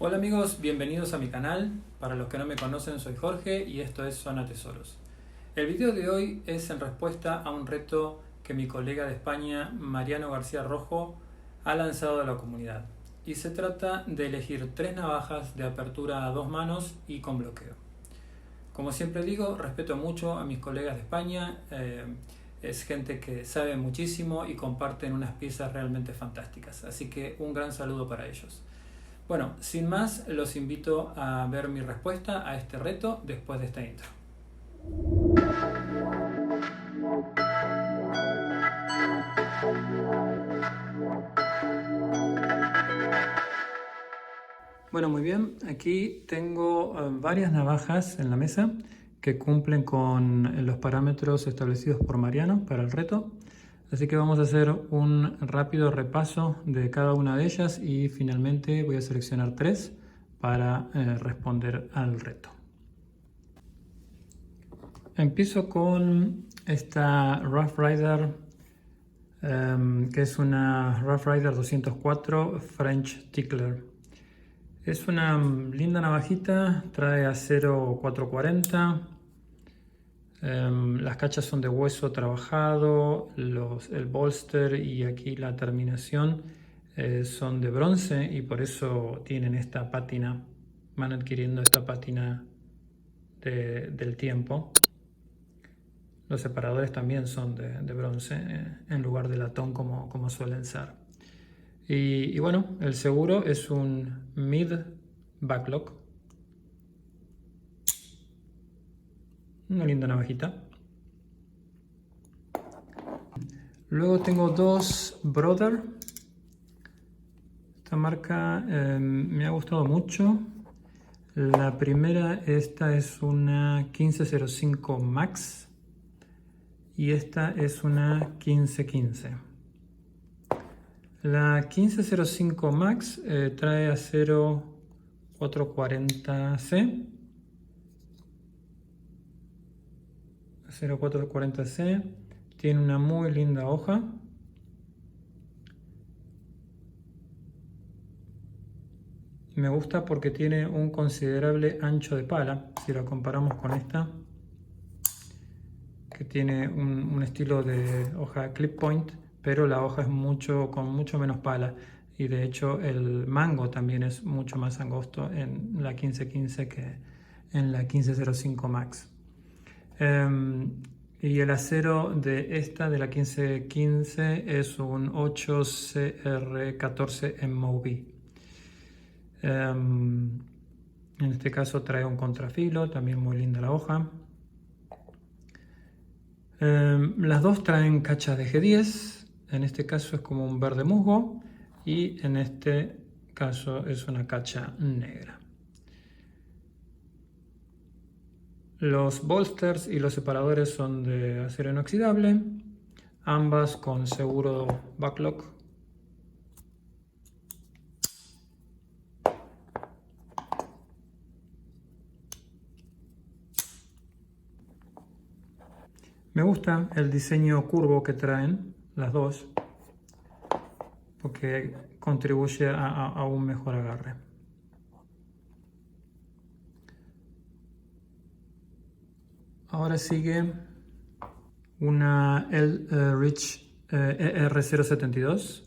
Hola amigos, bienvenidos a mi canal. Para los que no me conocen, soy Jorge y esto es Zona Tesoros. El video de hoy es en respuesta a un reto que mi colega de España, Mariano García Rojo, ha lanzado a la comunidad. Y se trata de elegir 3 navajas de apertura a 2 manos y con bloqueo. Como siempre digo, respeto mucho a mis colegas de España. Es gente que sabe muchísimo y comparten unas piezas realmente fantásticas. Así que un gran saludo para ellos. Bueno, sin más, los invito a ver mi respuesta a este reto después de esta intro. Bueno, muy bien, aquí tengo varias navajas en la mesa que cumplen con los parámetros establecidos por Mariano para el reto. Así que vamos a hacer un rápido repaso de cada una de ellas y finalmente voy a seleccionar 3 para responder al reto. Empiezo con esta Rough Rider, que es una Rough Rider 204 French Tickler. Es una linda navajita, trae acero 440. Las cachas son de hueso trabajado, el bolster y aquí la terminación son de bronce y por eso tienen esta pátina, van adquiriendo esta pátina del tiempo. Los separadores también son de bronce en lugar de latón como suelen ser. Y bueno, el seguro es un mid backlock. Una linda navajita. Luego tengo 2 Brother. Esta marca me ha gustado mucho. La primera, esta es una 1505 Max y esta es una 1515. La 1505 Max trae acero 440C. Acero 440C. Tiene una muy linda hoja. Me gusta porque tiene un considerable ancho de pala, si lo comparamos con esta, que tiene un estilo de hoja clip point, pero la hoja es con mucho menos pala. Y de hecho el mango también es mucho más angosto en la 1515 que en la 1505 Max. Y el acero de esta, de la 1515, es un 8CR14 MOV. En este caso trae un contrafilo, también muy linda la hoja. Las dos traen cachas de G10, en este caso es como un verde musgo y en este caso es una cacha negra. Los bolsters y los separadores son de acero inoxidable, ambas con seguro backlock. Me gusta el diseño curvo que traen las dos, porque contribuye a un mejor agarre. Ahora sigue una Rich ER072.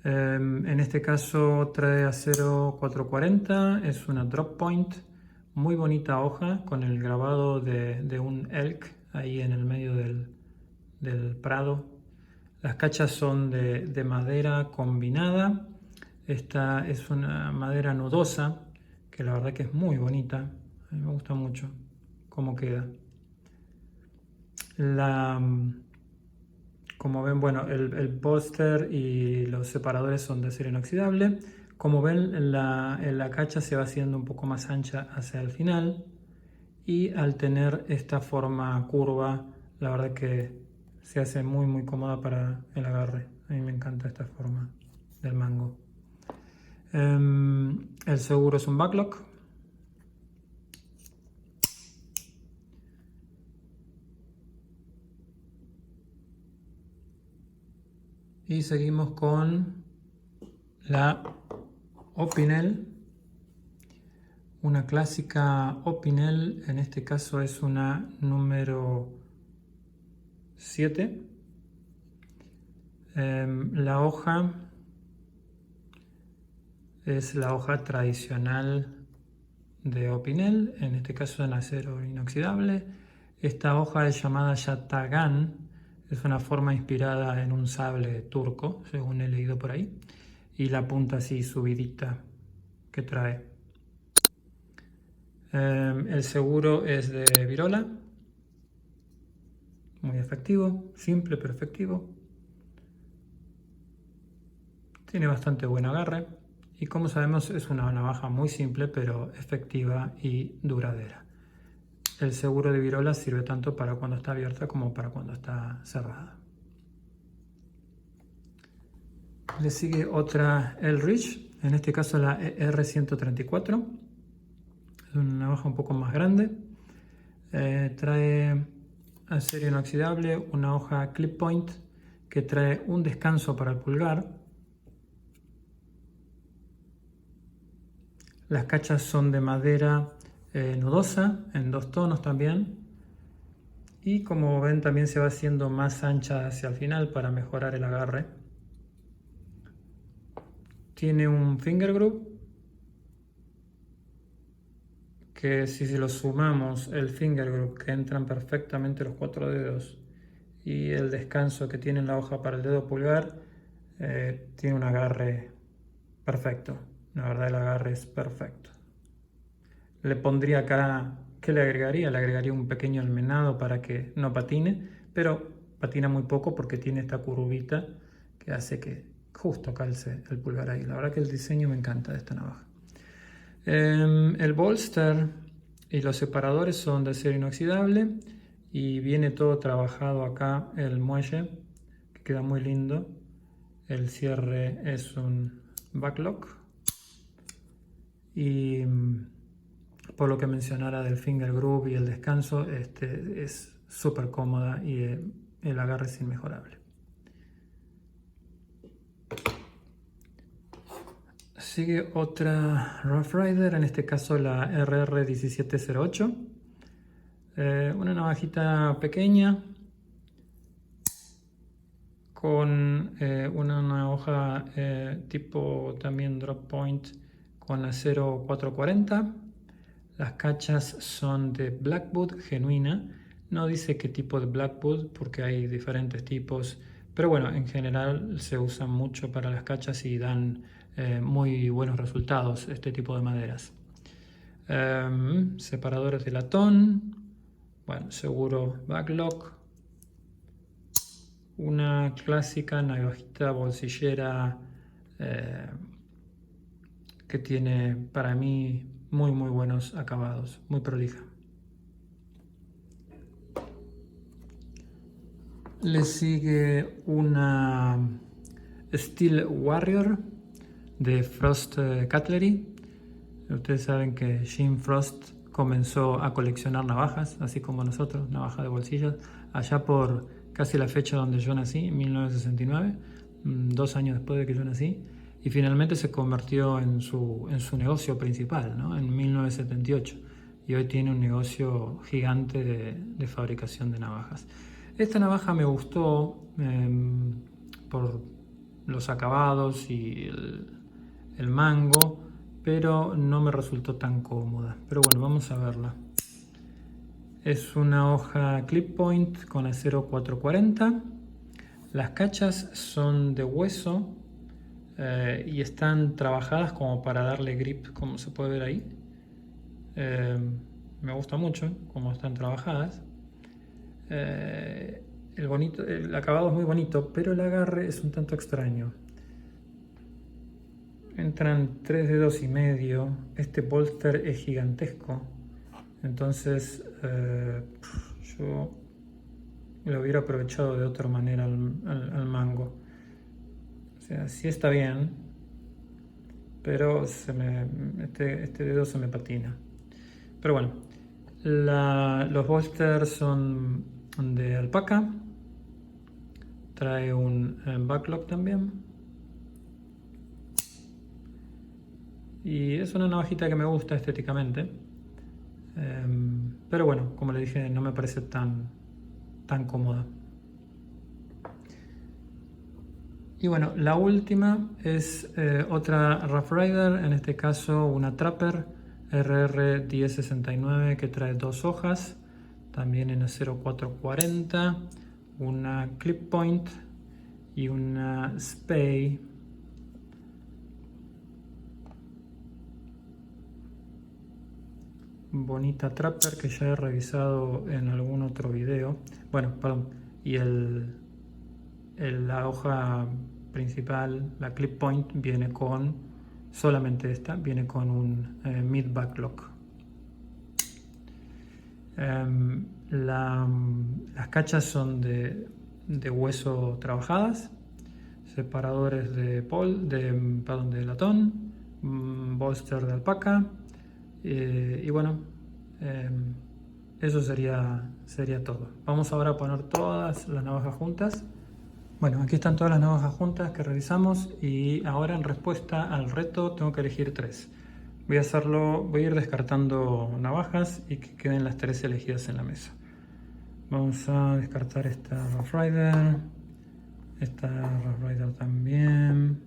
En este caso trae acero 440, es una drop point, muy bonita hoja con el grabado de un elk ahí en el medio del prado. Las cachas son de madera combinada. Esta es una madera nudosa que la verdad que es muy bonita. A mí me gusta mucho cómo queda. Como ven, bueno, el bolster y los separadores son de acero inoxidable. Como ven, la cacha se va haciendo un poco más ancha hacia el final. Y al tener esta forma curva, la verdad que se hace muy cómoda para el agarre. A mí me encanta esta forma del mango. El seguro es un backlock. Y seguimos con la Opinel, una clásica Opinel, en este caso es una número 7. La hoja es la hoja tradicional de Opinel, en este caso en acero inoxidable. Esta hoja es llamada Yatagan, es una forma inspirada en un sable turco, según he leído por ahí, y la punta así subidita que trae. El seguro es de Virola, muy efectivo, simple pero efectivo. Tiene bastante buen agarre y, como sabemos, es una navaja muy simple pero efectiva y duradera. El seguro de Virola sirve tanto para cuando está abierta como para cuando está cerrada. Le sigue otra Elrich, en este caso la R134. Es una navaja un poco más grande. Trae acero inoxidable, una hoja clip point que trae un descanso para el pulgar. Las cachas son de madera nudosa, en 2 tonos también. Y como ven, también se va haciendo más ancha hacia el final para mejorar el agarre. Tiene un finger group que, si lo sumamos, el finger group que entran perfectamente los 4 dedos y el descanso que tiene en la hoja para el dedo pulgar, tiene un agarre perfecto. La verdad, el agarre es perfecto. Le pondría acá, ¿qué le agregaría? Le agregaría un pequeño almenado para que no patine, pero patina muy poco porque tiene esta curvita que hace que justo calce el pulgar ahí. La verdad que el diseño me encanta de esta navaja. El bolster y los separadores son de acero inoxidable y viene todo trabajado acá, el muelle, que queda muy lindo. El cierre es un backlock y, por lo que mencionara del finger groove y el descanso, es súper cómoda y el agarre es inmejorable. Sigue otra Rough Rider, en este caso la RR1708. Una navajita pequeña con una hoja tipo también drop point con acero 440. Las cachas son de Blackwood genuina. No dice qué tipo de Blackwood porque hay diferentes tipos, pero bueno, en general se usan mucho para las cachas y dan muy buenos resultados este tipo de maderas. Separadores de latón, bueno, seguro backlock, una clásica navajita bolsillera que tiene para mí muy buenos acabados, muy prolija. Le sigue una Steel Warrior de Frost Cutlery. Ustedes saben que Jim Frost comenzó a coleccionar navajas, así como nosotros, navajas de bolsillos, allá por casi la fecha donde yo nací, en 1969, 2 años después de que yo nací, y finalmente se convirtió en su negocio principal, ¿no? En 1978, y hoy tiene un negocio gigante de fabricación de navajas. Esta navaja me gustó por los acabados y el mango, pero no me resultó tan cómoda. Pero bueno, vamos a verla. Es una hoja clip point con acero 440. Las cachas son de hueso y están trabajadas como para darle grip, como se puede ver ahí. Me gusta mucho cómo están trabajadas. El acabado es muy bonito, pero el agarre es un tanto extraño. Entran 3 dedos y medio. Este bolster es gigantesco, entonces yo lo hubiera aprovechado de otra manera al mango. O sea, sí está bien, pero este dedo se me patina. Pero bueno, los bolsters son de alpaca. Trae un backlock también. Y es una navajita que me gusta estéticamente. Pero bueno, como le dije, no me parece tan cómoda. Y bueno, la última es otra Rough Rider, en este caso una Trapper RR1069 que trae 2 hojas, también en 0440, una Clip Point y una Spey. Bonita Trapper que ya he revisado en algún otro video. Bueno, perdón, y la hoja principal, la Clip Point, viene con, solamente esta, viene con un mid backlock. Las cachas son de hueso trabajadas, separadores de latón, bolster de alpaca, y bueno, eso sería todo. Vamos ahora a poner todas las navajas juntas. Bueno, aquí están todas las navajas juntas que revisamos y ahora en respuesta al reto tengo que elegir 3. Voy a ir descartando navajas y que queden las 3 elegidas en la mesa. Vamos a descartar esta Rough Rider, esta Rough Rider también.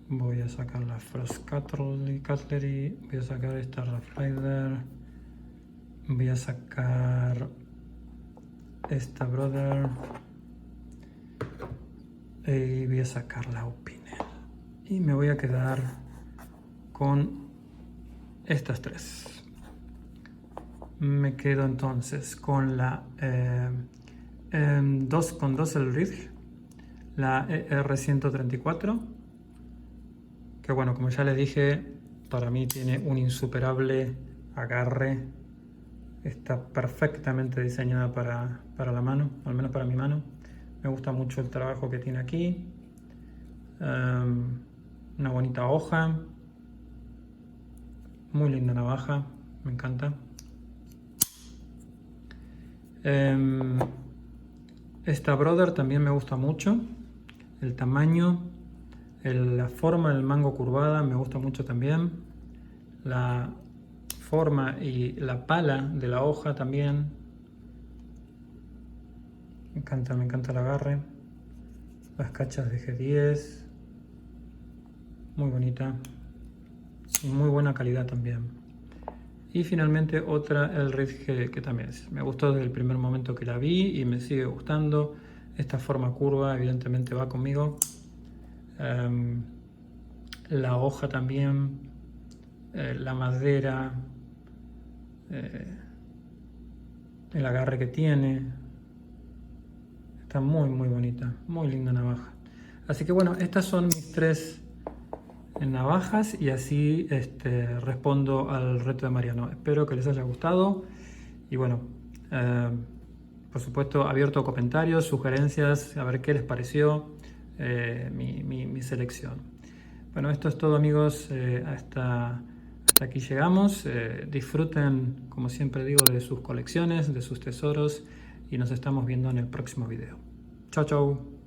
Voy a sacar la Frost Cutlery, voy a sacar esta Rough Rider, voy a sacar esta Brother y voy a sacar la Opinel. Y me voy a quedar con estas 3. Me quedo entonces con la con Dossel Ridge, la ER134, que bueno, como ya les dije, para mí tiene un insuperable agarre. Está perfectamente diseñada para la mano, al menos para mi mano. Me gusta mucho el trabajo que tiene aquí. Una bonita hoja. Muy linda navaja, me encanta. Esta Brother también me gusta mucho. El tamaño, la forma del mango curvada me gusta mucho también. La forma y la pala de la hoja también. Me encanta el agarre. Las cachas de G10. Muy bonita. Y muy buena calidad también. Y finalmente otra Elridge que también me gustó desde el primer momento que la vi y me sigue gustando. Esta forma curva evidentemente va conmigo. La hoja también. La madera. El agarre que tiene. Está muy bonita. Muy linda navaja. Así que bueno, estas son mis 3 navajas y así respondo al reto de Mariano. Espero que les haya gustado y bueno, por supuesto abierto a comentarios, sugerencias, a ver qué les pareció mi selección. Bueno, esto es todo, amigos. Hasta aquí llegamos. Disfruten, como siempre digo, de sus colecciones, de sus tesoros y nos estamos viendo en el próximo video. Chao, chao.